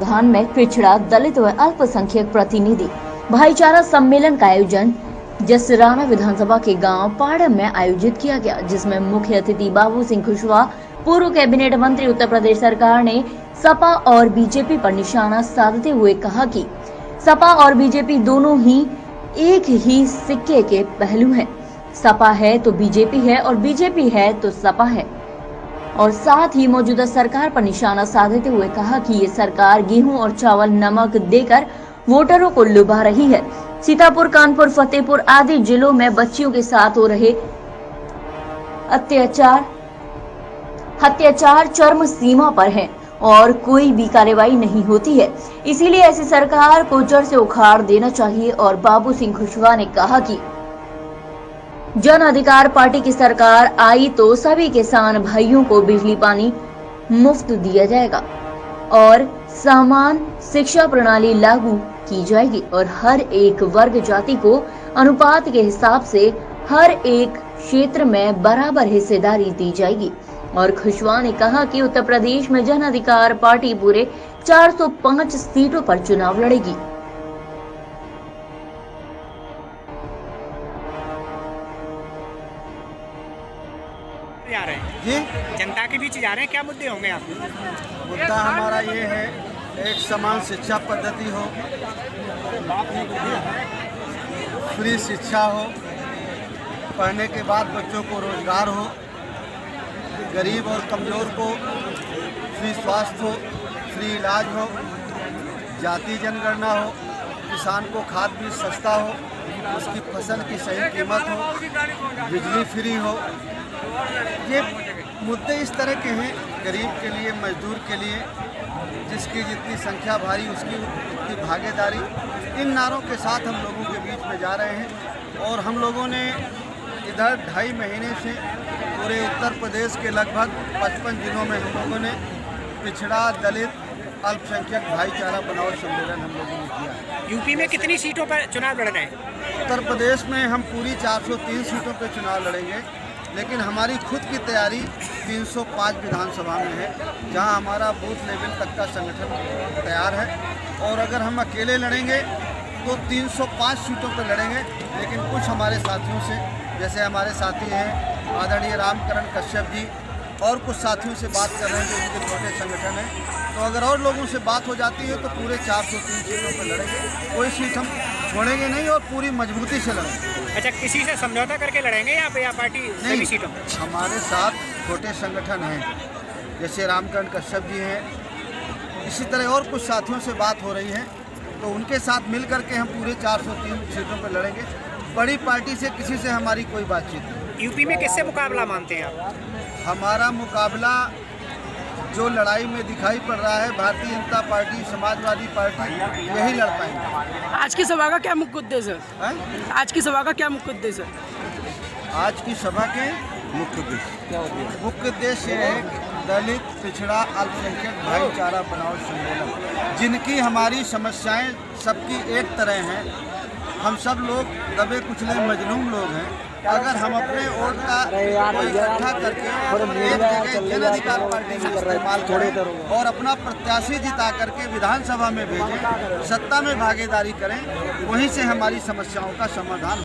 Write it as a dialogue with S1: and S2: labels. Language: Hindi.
S1: धान में पिछड़ा, दलित व अल्पसंख्यक प्रतिनिधि भाईचारा सम्मेलन का आयोजन जसराना विधानसभा के गांव पाड़म में आयोजित किया गया, जिसमें मुख्य अतिथि बाबू सिंह कुशवाहा, पूर्व कैबिनेट मंत्री उत्तर प्रदेश सरकार ने सपा और बीजेपी पर निशाना साधते हुए कहा कि सपा और बीजेपी दोनों ही एक ही सिक्के के पहलू हैं। सपा है तो बीजेपी है और बीजेपी है तो सपा है। और साथ ही मौजूदा सरकार पर निशाना साधते हुए कहा कि ये सरकार गेहूं और चावल नमक देकर वोटरों को लुभा रही है। सीतापुर, कानपुर, फतेहपुर आदि जिलों में बच्चियों के साथ हो रहे अत्याचार चरम सीमा पर है और कोई भी कार्रवाई नहीं होती है। इसीलिए ऐसी सरकार को जड़ से उखाड़ देना चाहिए। और बाबू सिंह कुशवाहा ने कहा कि जन अधिकार पार्टी की सरकार आई तो सभी किसान भाइयों को बिजली पानी मुफ्त दिया जाएगा और समान शिक्षा प्रणाली लागू की जाएगी और हर एक वर्ग जाति को अनुपात के हिसाब से हर एक क्षेत्र में बराबर हिस्सेदारी दी जाएगी। और कुशवाहा ने कहा कि उत्तर प्रदेश में जन अधिकार पार्टी पूरे 405 सीटों पर चुनाव लड़ेगी।
S2: जा रहे हैं
S3: जी,
S2: जनता के बीच जा रहे हैं, क्या मुद्दे होंगे आपके?
S3: मुद्दा हमारा ये है, एक समान शिक्षा पद्धति हो, फ्री शिक्षा हो, पढ़ने के बाद बच्चों को रोजगार हो, गरीब और कमज़ोर को फ्री स्वास्थ्य हो, फ्री इलाज हो, जाति जनगणना हो, किसान को खाद बीज सस्ता हो, उसकी फसल की सही कीमत हो, बिजली फ्री हो। ये मुद्दे इस तरह के हैं, गरीब के लिए, मजदूर के लिए, जिसकी जितनी संख्या भारी उसकी उतनी भागीदारी। इन नारों के साथ हम लोगों के बीच में जा रहे हैं। और हम लोगों ने इधर 2.5 महीने से पूरे उत्तर प्रदेश के लगभग 55 जिलों में हम लोगों ने पिछड़ा, दलित, अल्पसंख्यक भाईचारा बनाओ सम्मेलन हम लोगों ने किया।
S2: यूपी में कितनी सीटों पर चुनाव लड़ रहे हैं?
S3: उत्तर प्रदेश में हम पूरी 403 सीटों पर चुनाव लड़ेंगे, लेकिन हमारी खुद की तैयारी 305 विधानसभा में है, जहां हमारा बूथ लेवल तक का संगठन तैयार है। और अगर हम अकेले लड़ेंगे तो 305 सीटों पर लड़ेंगे। लेकिन कुछ हमारे साथियों से, जैसे हमारे साथी हैं आदरणीय रामकरण कश्यप जी, और कुछ साथियों से बात कर रहे हैं जो उनके छोटे संगठन हैं, तो अगर और लोगों से बात हो जाती है तो पूरे 403 सीटों पर लड़ेंगे। कोई सीट हम छोड़ेंगे नहीं और पूरी मजबूती से लड़ेंगे।
S2: अच्छा, किसी से समझौता करके लड़ेंगे या पार्टी सभी सीटों पर?
S3: हमारे साथ छोटे संगठन हैं, जैसे रामकरण कश्यप जी हैं, इसी तरह और कुछ साथियों से बात हो रही है, तो उनके साथ मिल करके हम पूरे 403 सीटों पर लड़ेंगे। बड़ी पार्टी से किसी से हमारी कोई बातचीत नहीं।
S2: यूपी में किससे मुकाबला मानते हैं आप?
S3: हमारा मुकाबला जो लड़ाई में दिखाई पड़ रहा है, भारतीय जनता पार्टी, समाजवादी पार्टी, यही लड़ पाएंगे।
S4: आज की सभा का क्या मुख्य उद्देश्य है? आज की सभा का क्या मुख्य उद्देश्य है?
S3: आज की सभा के मुख्य उद्देश्य है कि दलित, पिछड़ा, अल्पसंख्यक भाईचारा बनाओ सम्मेलन, जिनकी हमारी समस्याएं सबकी एक तरह हैं। हम सब लोग दबे कुचले मजलूम लोग हैं। अगर हम अपने वोट का इकट्ठा करके एक जगह जन अधिकार पार्टी में इस्तेमाल करें और अपना प्रत्याशी जिता करके विधानसभा में भेजें, सत्ता में भागीदारी करें, वहीं से हमारी समस्याओं का समाधान